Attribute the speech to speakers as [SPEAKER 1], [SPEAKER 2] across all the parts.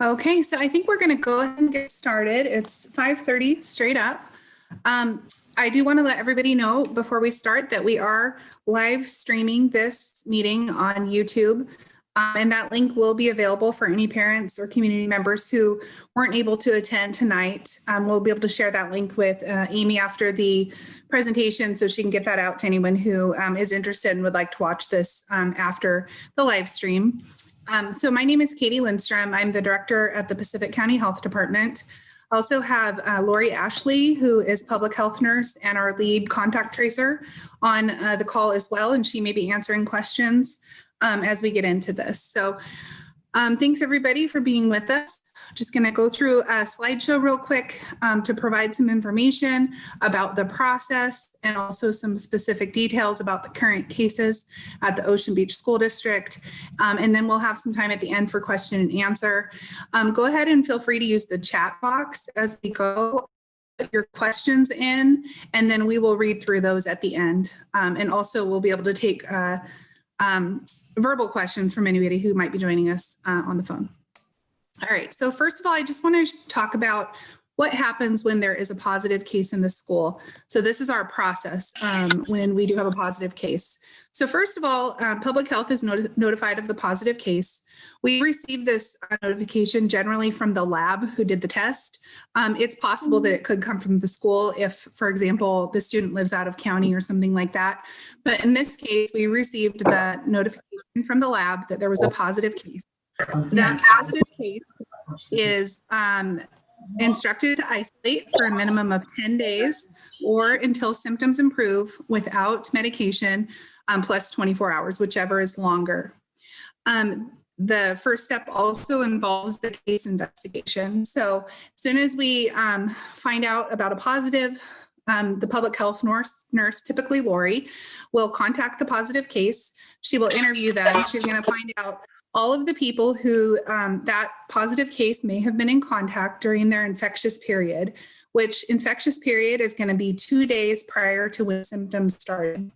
[SPEAKER 1] Okay, so I think we're going to go ahead and get started. It's 5:30 straight up. I do want to let everybody know before we start that we are live streaming this meeting on YouTube. And that link will be available for any parents or community members who weren't able to attend tonight. We'll be able to share that link with Amy after the presentation so she can get that out to anyone who is interested and would like to watch this after the live stream. So my name is Katie Lindstrom. I'm the director at the Pacific County Health Department. I also have Lori Ashley, who is public health nurse and our lead contact tracer on the call as well, and she may be answering questions as we get into this. So thanks everybody for being with us. Just going to go through a slideshow real quick to provide some information about the process and also some specific details about the current cases at the Ocean Beach School District. And then we'll have some time at the end for question and answer. Go ahead and feel free to use the chat box as we go. Put your questions in, and then we will read through those at the end. And also we'll be able to take verbal questions from anybody who might be joining us on the phone. All right, so first of all, I just want to talk about what happens when there is a positive case in the school. So this is our process when we do have a positive case. So first of all, public health is notified of the positive case. We receive this notification generally from the lab who did the test. It's possible that it could come from the school if, for example, the student lives out of county or something like that. But in this case, we received the notification from the lab that there was a positive case. That positive case is instructed to isolate for a minimum of 10 days or until symptoms improve without medication plus 24 hours, whichever is longer. The first step also involves the case investigation. So as soon as we find out about a positive, the public health nurse, typically Lori, will contact the positive case. She will interview them. She's going to find out all of the people who that positive case may have been in contact during their infectious period, which infectious period is going to be 2 days prior to when symptoms started.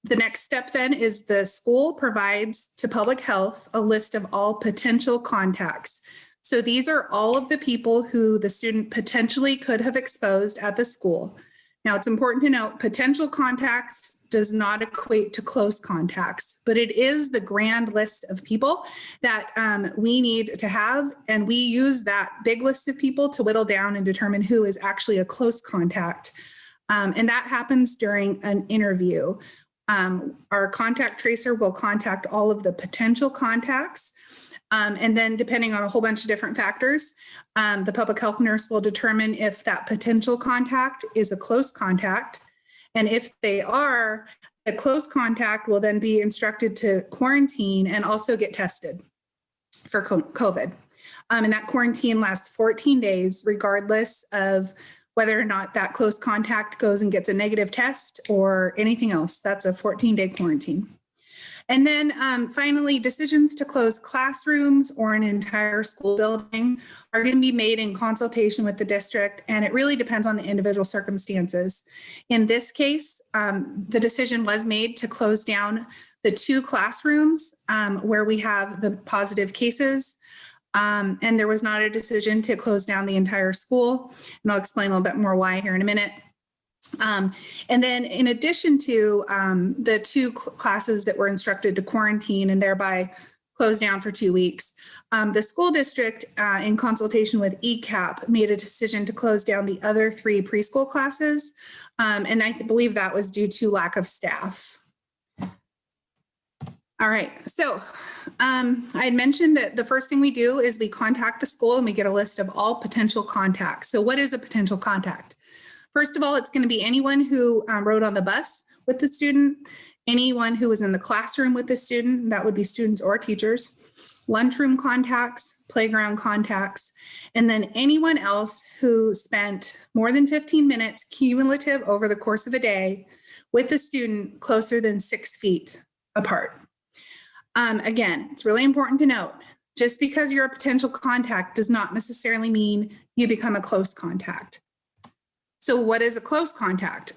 [SPEAKER 1] The next step then is the school provides to public health a list of all potential contacts. So these are all of the people who the student potentially could have exposed at the school. Now, it's important to note potential contacts does not equate to close contacts, but it is the grand list of people that we need to have. And we use that big list of people to whittle down and determine who is actually a close contact. And that happens during an interview. Our contact tracer will contact all of the potential contacts. And then depending on a whole bunch of different factors, the public health nurse will determine if that potential contact is a close contact. And if they are, a close contact will then be instructed to quarantine and also get tested for COVID. And that quarantine lasts 14 days, regardless of whether or not that close contact goes and gets a negative test or anything else. That's a 14-day quarantine. And then finally, decisions to close classrooms or an entire school building are going to be made in consultation with the district, and it really depends on the individual circumstances. In this case, the decision was made to close down the 2 classrooms where we have the positive cases, and there was not a decision to close down the entire school, and I'll explain a little bit more why here in a minute. And then in addition to the 2 classes that were instructed to quarantine and thereby close down for 2 weeks, the school district in consultation with ECAP made a decision to close down the other 3 preschool classes. And I believe that was due to lack of staff. All right, so I had mentioned that the first thing we do is we contact the school and we get a list of all potential contacts. So what is a potential contact? First of all, it's going to be anyone who rode on the bus with the student, anyone who was in the classroom with the student, that would be students or teachers, lunchroom contacts, playground contacts, and then anyone else who spent more than 15 minutes cumulative over the course of a day with the student closer than 6 feet apart. Again, it's really important to note, just because you're a potential contact does not necessarily mean you become a close contact. So what is a close contact?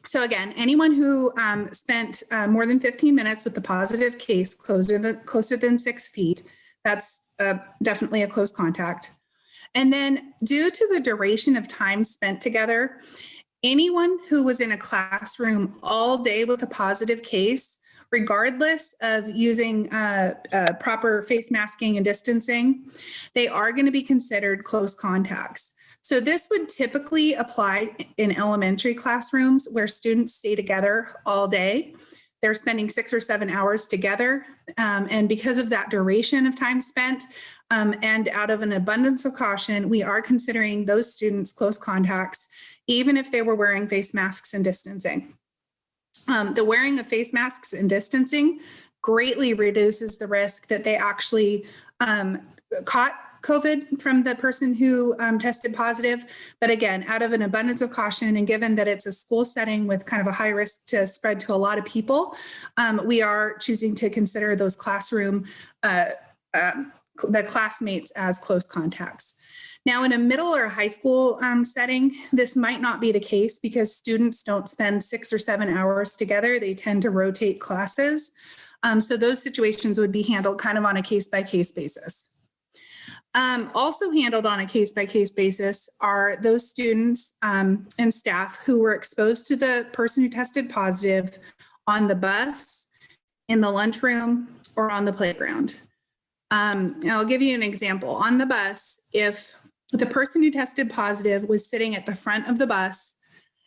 [SPEAKER 1] So again, anyone who spent more than 15 minutes with the positive case closer than 6 feet, that's definitely a close contact. And then due to the duration of time spent together, anyone who was in a classroom all day with a positive case, regardless of using proper face masking and distancing, they are going to be considered close contacts. So this would typically apply in elementary classrooms where students stay together all day. They're spending 6 or 7 hours together. And because of that duration of time spent, and out of an abundance of caution, we are considering those students close contacts, even if they were wearing face masks and distancing. The wearing of face masks and distancing greatly reduces the risk that they actually caught COVID from the person who tested positive. But again, out of an abundance of caution, and given that it's a school setting with kind of a high risk to spread to a lot of people, we are choosing to consider those classroom, the classmates as close contacts. Now, in a middle or high school setting, this might not be the case because students don't spend 6 or 7 hours together. They tend to rotate classes. So those situations would be handled kind of on a case-by-case basis. Also handled on a case-by-case basis are those students and staff who were exposed to the person who tested positive on the bus, in the lunchroom, or on the playground. I'll give you an example. On the bus, if the person who tested positive was sitting at the front of the bus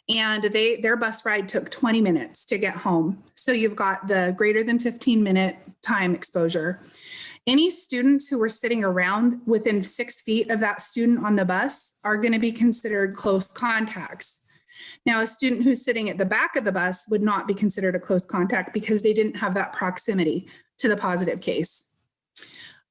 [SPEAKER 1] and their bus ride took 20 minutes to get home, so you've got the greater than 15-minute time exposure. Any students who were sitting around within 6 feet of that student on the bus are going to be considered close contacts. Now, a student who's sitting at the back of the bus would not be considered a close contact because they didn't have that proximity to the positive case.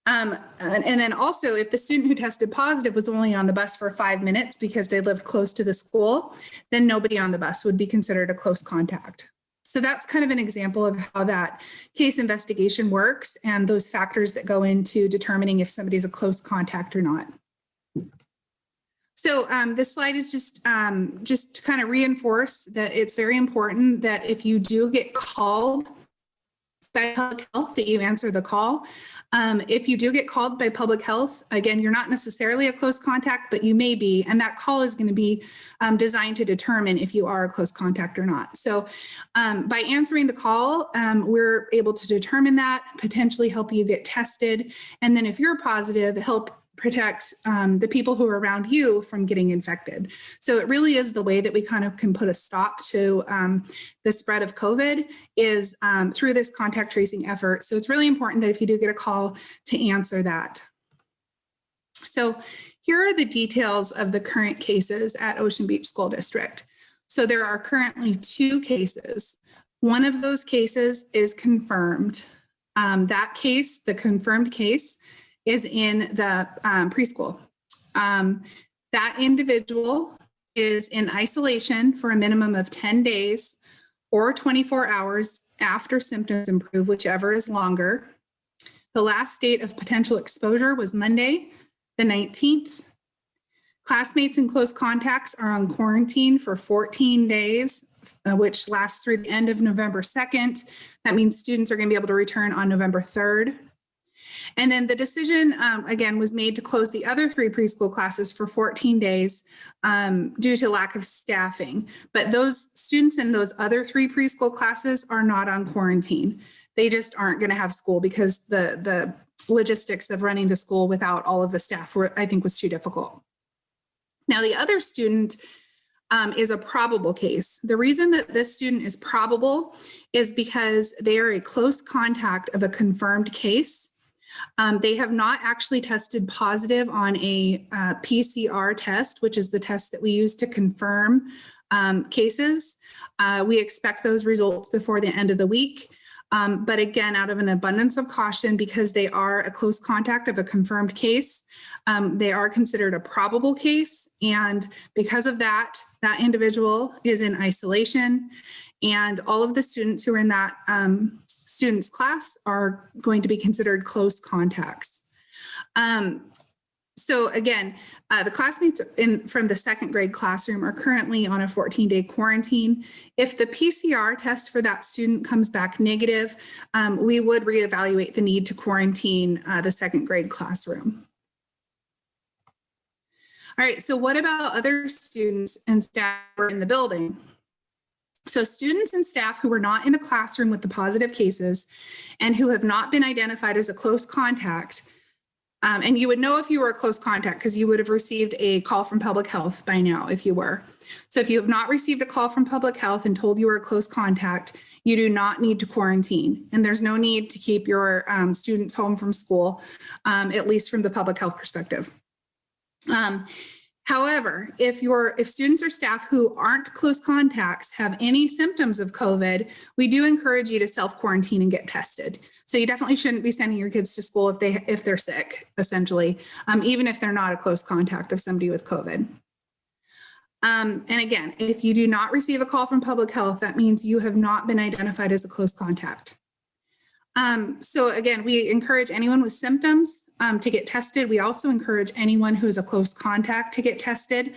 [SPEAKER 1] And then also, if the student who tested positive was only on the bus for 5 minutes because they lived close to the school, then nobody on the bus would be considered a close contact. So that's kind of an example of how that case investigation works and those factors that go into determining if somebody's a close contact or not. So this slide is just to kind of reinforce that it's very important that if you do get called by public health, that you answer the call. If you do get called by public health, again, you're not necessarily a close contact, but you may be, and that call is going to be designed to determine if you are a close contact or not. So by answering the call, we're able to determine that, potentially help you get tested, and then if you're positive, help protect the people who are around you from getting infected. So it really is the way that we kind of can put a stop to the spread of COVID is through this contact tracing effort. So it's really important that if you do get a call to answer that. So here are the details of the current cases at Ocean Beach School District. So there are currently 2 cases. One of those cases is confirmed. That case, the confirmed case, is in the preschool. That individual is in isolation for a minimum of 10 days or 24 hours after symptoms improve, whichever is longer. The last date of potential exposure was Monday, the 19th. Classmates and close contacts are on quarantine for 14 days, which lasts through the end of November 2nd. That means students are going to be able to return on November 3rd. And then the decision, again, was made to close the other 3 preschool classes for 14 days due to lack of staffing. But those students in those other 3 preschool classes are not on quarantine. They just aren't going to have school because the logistics of running the school without all of the staff I think was too difficult. Now, the other student is a probable case. The reason that this student is probable is because they are a close contact of a confirmed case. They have not actually tested positive on a PCR test, which is the test that we use to confirm cases. We expect those results before the end of the week. But again, out of an abundance of caution, because they are a close contact of a confirmed case, they are considered a probable case. And because of that, that individual is in isolation. And all of the students who are in that student's class are going to be considered close contacts. So again, the classmates from the second grade classroom are currently on a 14-day quarantine. If the PCR test for that student comes back negative, we would reevaluate the need to quarantine the second grade classroom. All right, so what about other students and staff who are in the building? So students and staff who were not in the classroom with the positive cases and who have not been identified as a close contact, and you would know if you were a close contact because you would have received a call from public health by now if you were. So if you have not received a call from public health and told you were a close contact, you do not need to quarantine. And there's no need to keep your students home from school, at least from the public health perspective. However, if students or staff who aren't close contacts have any symptoms of COVID, we do encourage you to self-quarantine and get tested. So you definitely shouldn't be sending your kids to school if they're sick, essentially, even if they're not a close contact of somebody with COVID. And again, if you do not receive a call from public health, that means you have not been identified as a close contact. So again, we encourage anyone with symptoms to get tested. We also encourage anyone who is a close contact to get tested.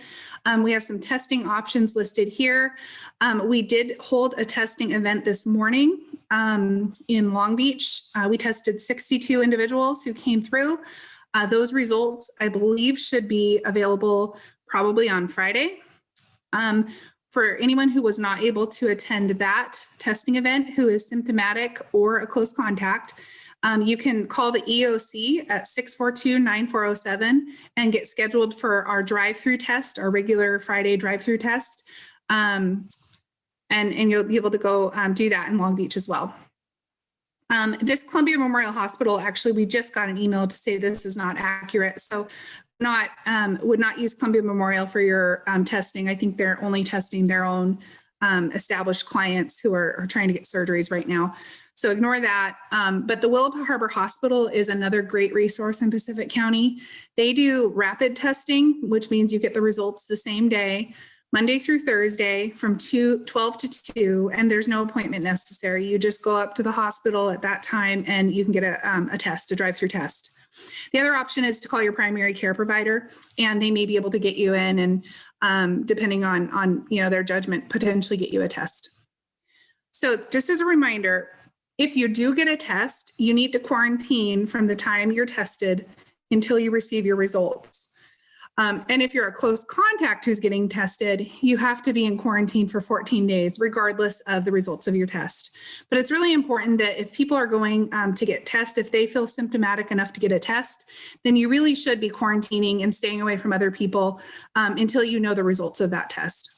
[SPEAKER 1] We have some testing options listed here. We did hold a testing event this morning in Long Beach. We tested 62 individuals who came through. Those results, I believe, should be available probably on Friday. For anyone who was not able to attend that testing event, who is symptomatic or a close contact, you can call the EOC at 642-9407 and get scheduled for our drive-through test, our regular Friday drive-through test. And you'll be able to go do that in Long Beach as well. This Columbia Memorial Hospital, actually, we just got an email to say this is not accurate. So would not use Columbia Memorial for your testing. I think they're only testing their own established clients who are trying to get surgeries right now. So ignore that. But the Willow Harbor Hospital is another great resource in Pacific County. They do rapid testing, which means you get the results the same day, Monday through Thursday from 12 to 2, and there's no appointment necessary. You just go up to the hospital at that time and you can get a test, a drive-through test. The other option is to call your primary care provider, and they may be able to get you in and depending on their judgment, potentially get you a test. So just as a reminder, if you do get a test, you need to quarantine from the time you're tested until you receive your results. And if you're a close contact who's getting tested, you have to be in quarantine for 14 days, regardless of the results of your test. But it's really important that if people are going to get tested, if they feel symptomatic enough to get a test, then you really should be quarantining and staying away from other people until you know the results of that test.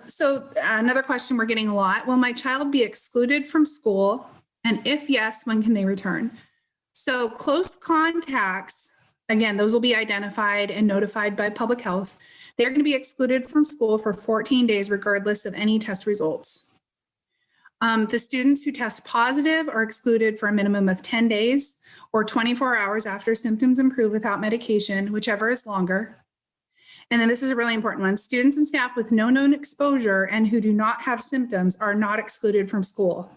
[SPEAKER 1] So another question we're getting a lot, will my child be excluded from school? And if yes, when can they return? So close contacts, again, those will be identified and notified by public health. They're going to be excluded from school for 14 days, regardless of any test results. The students who test positive are excluded for a minimum of 10 days or 24 hours after symptoms improve without medication, whichever is longer. And then this is a really important one. Students and staff with no known exposure and who do not have symptoms are not excluded from school.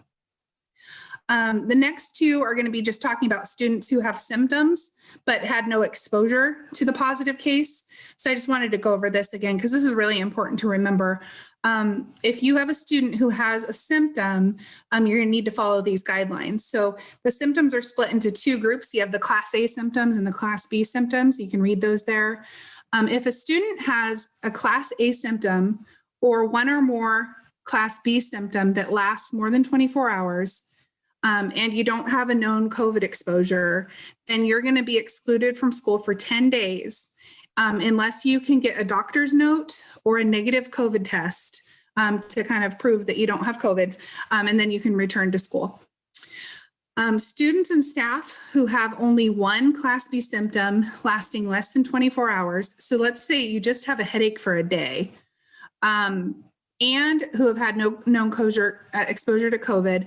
[SPEAKER 1] The next two are going to be just talking about students who have symptoms but had no exposure to the positive case. So I just wanted to go over this again because this is really important to remember. If you have a student who has a symptom, you're going to need to follow these guidelines. So the symptoms are split into two groups. You have the Class A symptoms and the Class B symptoms. You can read those there. If a student has a Class A symptom or one or more Class B symptom that lasts more than 24 hours, and you don't have a known COVID exposure, then you're going to be excluded from school for 10 days unless you can get a doctor's note or a negative COVID test to kind of prove that you don't have COVID, and then you can return to school. Students and staff who have only one Class B symptom lasting less than 24 hours, so let's say you just have a headache for a day, and who have had no known exposure to COVID,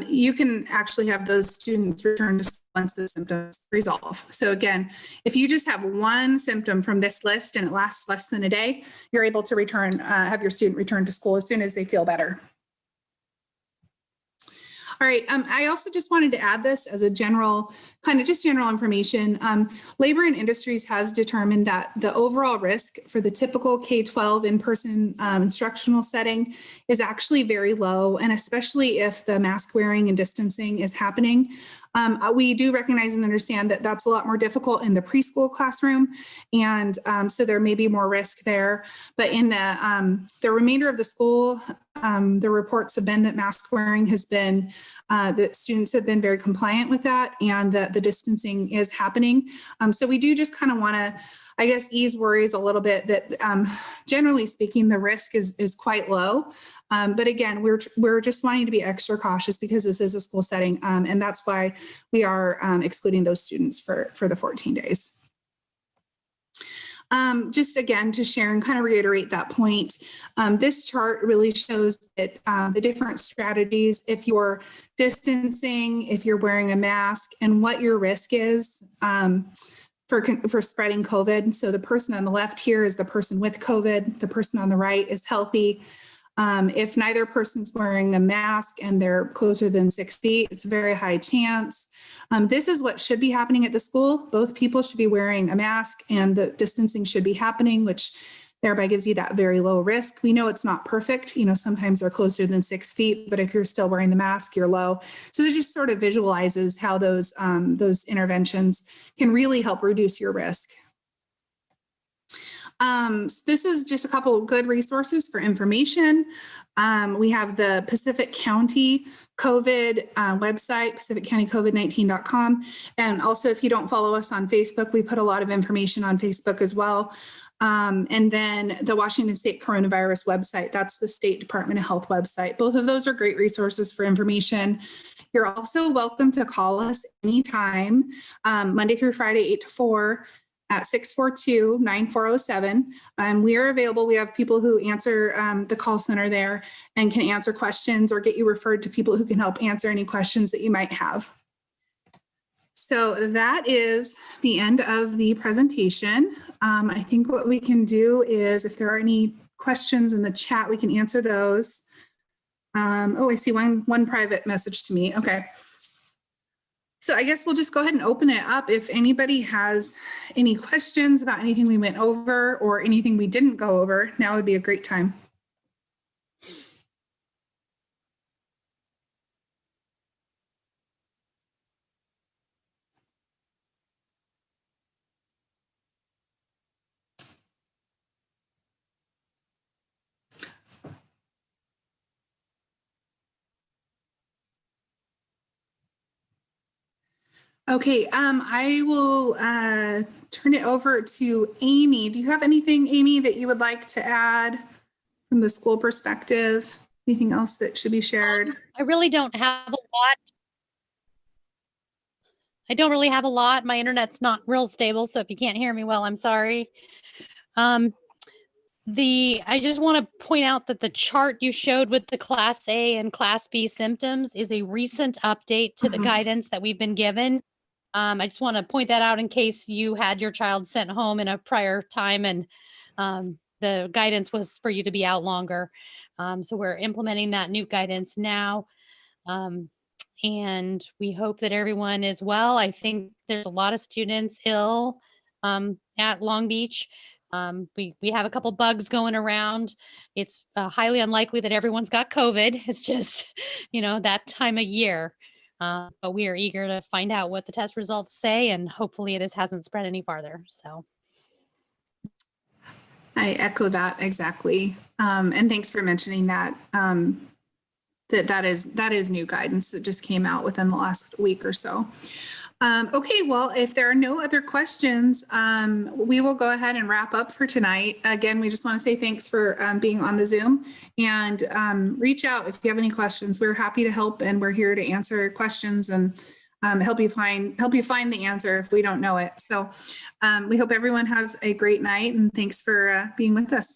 [SPEAKER 1] you can actually have those students return to school once the symptoms resolve. So again, if you just have one symptom from this list and it lasts less than a day, you're able to have your student return to school as soon as they feel better. All right. I also just wanted to add this as a general, general information. Labor and Industries has determined that the overall risk for the typical K-12 in-person instructional setting is actually very low, and especially if the mask wearing and distancing is happening. We do recognize and understand that that's a lot more difficult in the preschool classroom, and so there may be more risk there. But in the remainder of the school, the reports have been that mask wearing has been, that students have been very compliant with that, and that the distancing is happening. So we do just kind of want to, I guess, ease worries a little bit that generally speaking, the risk is quite low. But again, we're just wanting to be extra cautious because this is a school setting, and that's why we are excluding those students for the 14 days. Just again, to share and kind of reiterate that point, this chart really shows that the different strategies, if you're distancing, if you're wearing a mask, and what your risk is for spreading COVID. So the person on the left here is the person with COVID. The person on the right is healthy. If neither person's wearing a mask and they're closer than 6 feet, it's a very high chance. This is what should be happening at the school. Both people should be wearing a mask and the distancing should be happening, which thereby gives you that very low risk. We know it's not perfect. You know, sometimes they're closer than 6 feet, but if you're still wearing the mask, you're low. So this just sort of visualizes how those interventions can really help reduce your risk. This is just a couple of good resources for information. We have the Pacific County COVID website, pacificcountycovid19.com. And also, if you don't follow us on Facebook, we put a lot of information on Facebook as well. And then the Washington State Coronavirus website, that's the State Department of Health website. Both of those are great resources for information. You're also welcome to call us anytime, Monday through Friday, 8 to 4. At 642-9407. We are available. We have people who answer the call center there and can answer questions or get you referred to people who can help answer any questions that you might have. So that is the end of the presentation. I think what we can do is, if there are any questions in the chat, we can answer those. Oh, I see one private message to me. Okay. So I guess we'll just go ahead and open it up. If anybody has any questions about anything we went over or anything we didn't go over, now would be a great time. Okay, I will turn it over to Amy. Do you have anything, Amy, that you would like to add from the school perspective? Anything else that should be shared?
[SPEAKER 2] I really don't have a lot. I don't really have a lot. My internet's not real stable, so if you can't hear me well, I'm sorry. I just want to point out that the chart you showed with the Class A and Class B symptoms is a recent update to the guidance that we've been given. I just want to point that out in case you had your child sent home in a prior time and the guidance was for you to be out longer. So we're implementing that new guidance now. And we hope that everyone is well. I think there's a lot of students ill at Long Beach. We have a couple bugs going around. It's highly unlikely that everyone's got COVID. It's just, that time of year. But we are eager to find out what the test results say, and hopefully this hasn't spread any farther. So
[SPEAKER 1] I echo that exactly. And thanks for mentioning that. That is new guidance that just came out within the last week or so. Okay, well, if there are no other questions, we will go ahead and wrap up for tonight. Again, we just want to say thanks for being on the Zoom, and reach out if you have any questions. We're happy to help, and we're here to answer questions and help you find the answer if we don't know it. So we hope everyone has a great night, and thanks for being with us.